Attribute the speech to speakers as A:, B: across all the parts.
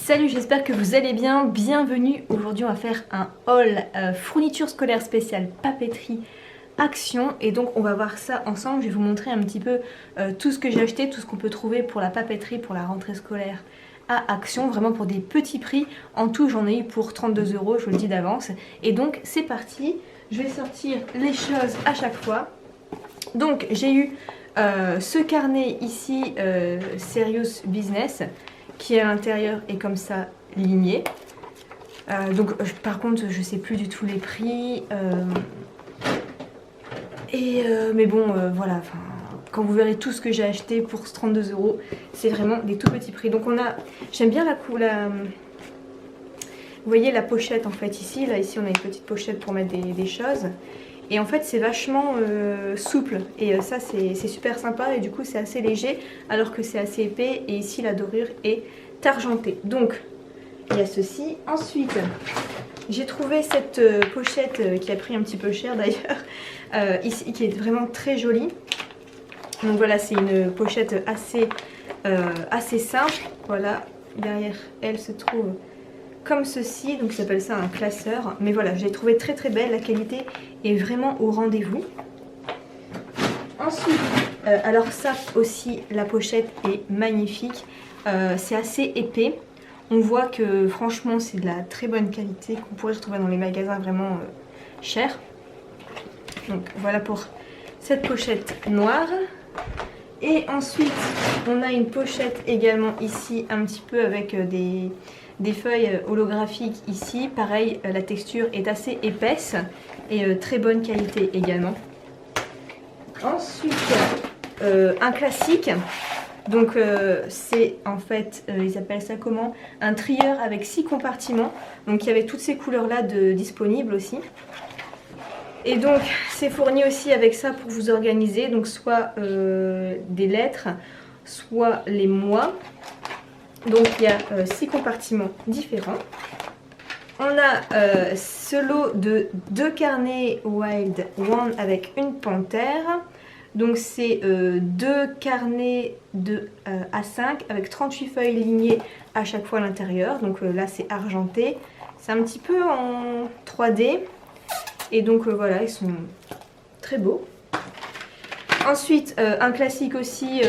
A: Salut, j'espère que vous allez bien. Bienvenue. Aujourd'hui on va faire un haul fourniture scolaire spéciale papeterie Action. Et donc on va voir ça ensemble. Je vais vous montrer un petit peu tout ce que j'ai acheté, tout ce qu'on peut trouver pour la papeterie pour la rentrée scolaire à Action. Vraiment pour des petits prix. En tout j'en ai eu pour 32 €, je vous le dis d'avance. Et donc c'est parti. Je vais sortir les choses à chaque fois. Donc j'ai eu ce carnet ici, Serious Business, qui à l'intérieur est comme ça ligné. Par contre je sais plus du tout les prix. Mais bon voilà, quand vous verrez tout ce que j'ai acheté pour 32 €, c'est vraiment des tout petits prix. Donc on a, j'aime bien la couleur. Vous voyez la pochette en fait ici, là ici on a une petite pochette pour mettre des choses. Et en fait c'est vachement souple et ça c'est super sympa et du coup c'est assez léger alors que c'est assez épais et ici la dorure est argentée. Donc il y a ceci. Ensuite j'ai trouvé cette pochette qui a pris un petit peu cher d'ailleurs ici, qui est vraiment très jolie. Donc voilà, c'est une pochette assez simple. Voilà, derrière elle se trouve comme ceci, donc ça s'appelle ça un classeur. Mais voilà, je l'ai trouvé très très belle, la qualité est vraiment au rendez-vous. Ensuite, alors ça aussi, la pochette est magnifique, c'est assez épais. On voit que franchement c'est de la très bonne qualité qu'on pourrait retrouver dans les magasins vraiment chers. Donc voilà pour cette pochette noire. Et ensuite on a une pochette également ici un petit peu avec des feuilles holographiques ici. Pareil, la texture est assez épaisse et très bonne qualité également. Ensuite un classique. Donc c'est en fait, ils appellent ça comment? Un trieur avec 6 compartiments. Donc il y avait toutes ces couleurs là disponibles aussi. Et donc c'est fourni aussi avec ça pour vous organiser. Donc soit des lettres, soit les mois. Donc il y a 6 compartiments différents. On a ce lot de 2 carnets Wild One avec une panthère. Donc c'est 2 carnets de A5 avec 38 feuilles lignées à chaque fois à l'intérieur. Donc là c'est argenté. C'est un petit peu en 3D. Et donc voilà, ils sont très beaux. Ensuite, un classique aussi,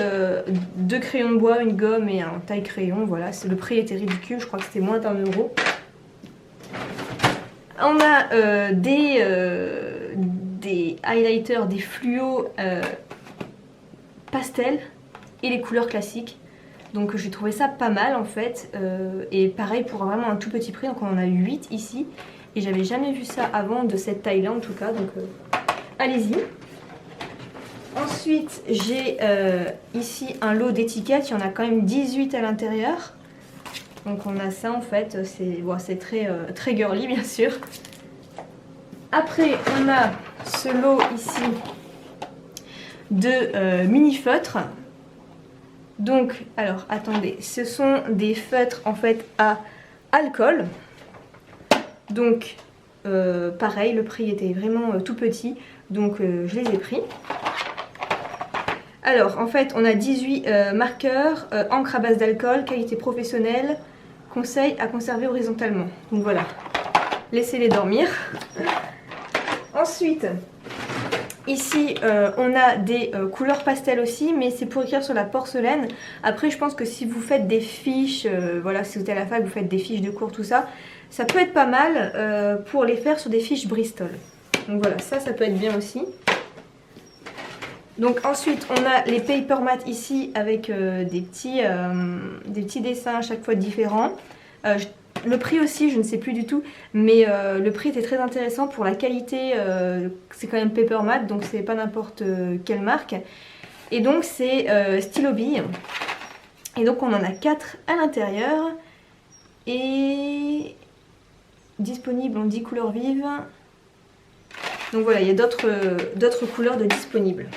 A: 2 crayons de bois, une gomme et un taille-crayon. Voilà, le prix était ridicule, je crois que c'était moins d'1 €. On a des highlighters, des fluos pastel et les couleurs classiques. Donc j'ai trouvé ça pas mal en fait. Et pareil pour vraiment un tout petit prix, donc on en a 8 ici. Et j'avais jamais vu ça avant de cette taille-là en tout cas, donc allez-y. Ensuite, j'ai ici un lot d'étiquettes, il y en a quand même 18 à l'intérieur. Donc on a ça en fait, c'est très girly bien sûr. Après, on a ce lot ici de mini feutres. Donc, alors attendez, ce sont des feutres en fait à alcool. Donc, pareil, le prix était vraiment tout petit, donc je les ai pris. Alors, en fait, on a 18 marqueurs, encre à base d'alcool, qualité professionnelle, conseil à conserver horizontalement. Donc voilà, laissez-les dormir. Ensuite, ici, on a des couleurs pastel aussi, mais c'est pour écrire sur la porcelaine. Après, je pense que si vous faites des fiches, voilà, si vous êtes à la fac, vous faites des fiches de cours, tout ça, ça peut être pas mal pour les faire sur des fiches Bristol. Donc voilà, ça peut être bien aussi. Donc ensuite on a les paper mats ici avec des petits dessins à chaque fois différents. Le prix aussi je ne sais plus du tout, mais le prix était très intéressant pour la qualité. C'est quand même paper mat, donc c'est pas n'importe quelle marque. Et donc c'est stylo bille. Et donc on en a 4 à l'intérieur. Et disponible en 10 couleurs vives. Donc voilà, il y a d'autres couleurs de disponibles.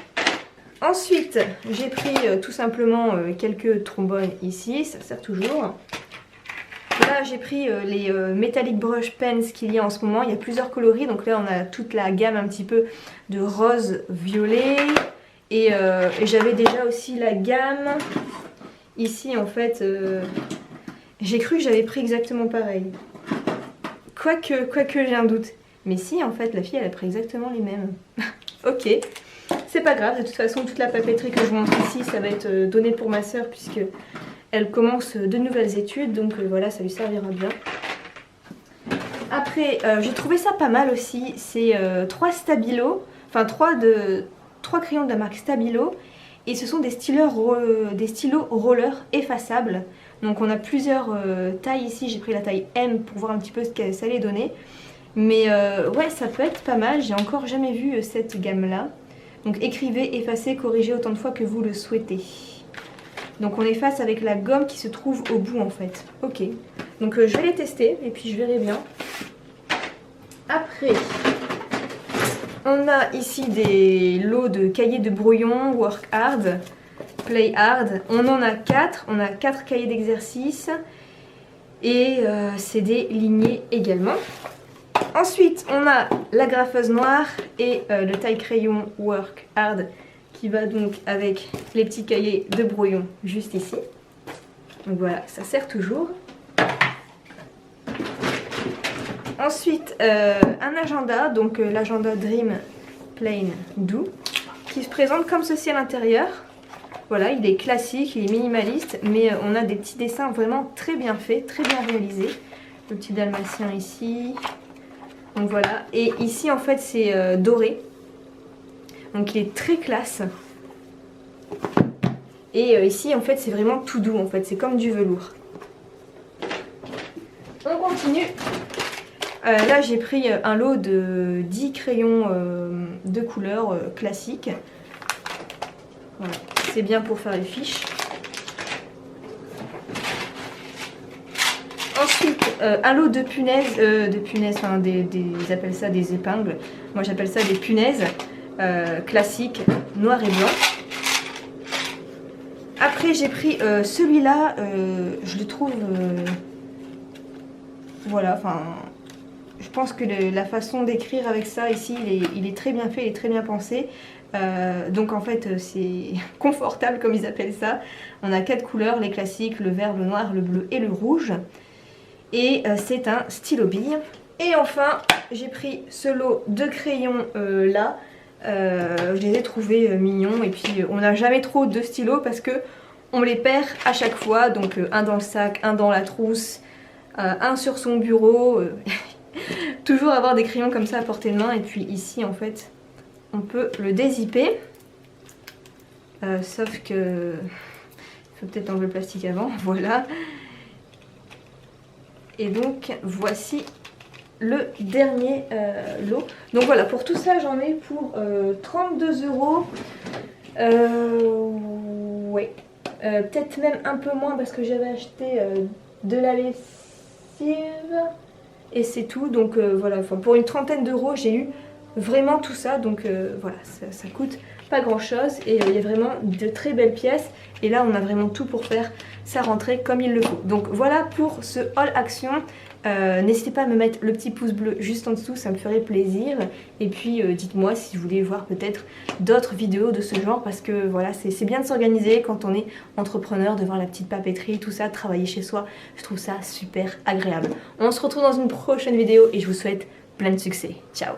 A: Ensuite, j'ai pris tout simplement quelques trombones ici, ça sert toujours. Là, j'ai pris les Metallic Brush Pens qu'il y a en ce moment. Il y a plusieurs coloris, donc là on a toute la gamme un petit peu de rose, violet. Et j'avais déjà aussi la gamme ici en fait J'ai cru que j'avais pris exactement pareil. Quoique j'ai un doute. Mais si, en fait, la fille, elle a pris exactement les mêmes. Ok, c'est pas grave. De toute façon, toute la papeterie que je vous montre ici, ça va être donné pour ma soeur puisque elle commence de nouvelles études. Donc voilà, ça lui servira bien. Après, j'ai trouvé ça pas mal aussi. C'est 3 stabilos, enfin 3 crayons de la marque Stabilo. Et ce sont des stylos roller effaçables. Donc on a plusieurs tailles ici. J'ai pris la taille M pour voir un petit peu ce que ça allait donner. Mais ouais, ça peut être pas mal. J'ai encore jamais vu cette gamme-là. Donc écrivez, effacez, corrigez autant de fois que vous le souhaitez. Donc on efface avec la gomme qui se trouve au bout en fait. Ok. Donc je vais les tester et puis je verrai bien. Après, on a ici des lots de cahiers de brouillon, Work Hard, Play Hard. On en a 4. On a 4 cahiers d'exercice. Et c'est des lignées également. Ensuite, on a la graffeuse noire et le taille-crayon Work Hard qui va donc avec les petits cahiers de brouillon juste ici. Donc voilà, ça sert toujours. Ensuite, un agenda, donc l'agenda Dream Plain Do, qui se présente comme ceci à l'intérieur. Voilà, il est classique, il est minimaliste, mais on a des petits dessins vraiment très bien faits, très bien réalisés. Le petit dalmatien ici. Donc voilà, et ici en fait c'est doré. Donc il est très classe. Et ici en fait c'est vraiment tout doux en fait, c'est comme du velours. On continue. Là j'ai pris un lot de 10 crayons de couleur classiques. Voilà. C'est bien pour faire les fiches. Ensuite, un lot de punaises, enfin ils appellent ça des épingles. Moi j'appelle ça des punaises classiques, noir et blanc. Après j'ai pris celui-là, je le trouve, voilà, enfin, je pense que la façon d'écrire avec ça ici, il est très bien fait, il est très bien pensé. Donc en fait c'est confortable comme ils appellent ça. On a 4 couleurs, les classiques, le vert, le noir, le bleu et le rouge. Et c'est un stylo bille. Et enfin j'ai pris ce lot de crayons là. Je les ai trouvés mignons. Et puis on n'a jamais trop de stylos parce que on les perd à chaque fois. Donc un dans le sac, un dans la trousse, un sur son bureau. Toujours avoir des crayons comme ça à portée de main. Et puis ici en fait on peut le dézipper. Sauf que il faut peut-être enlever le plastique avant. Voilà. Et donc voici le dernier lot. Donc voilà, pour tout ça j'en ai pour 32 €. Ouais. Peut-être même un peu moins parce que j'avais acheté de la lessive et c'est tout. Donc voilà, pour une trentaine d'euros j'ai eu vraiment tout ça. Donc voilà, ça coûte pas grand chose et il y a vraiment de très belles pièces. Et là on a vraiment tout pour faire sa rentrée comme il le faut. Donc voilà pour ce haul action. N'hésitez pas à me mettre le petit pouce bleu juste en dessous, ça me ferait plaisir. Et puis dites-moi si vous voulez voir peut-être d'autres vidéos de ce genre, parce que voilà, c'est bien de s'organiser quand on est entrepreneur, de voir la petite papeterie, tout ça, travailler chez soi. Je trouve ça super agréable. On se retrouve dans une prochaine vidéo et je vous souhaite plein de succès. Ciao!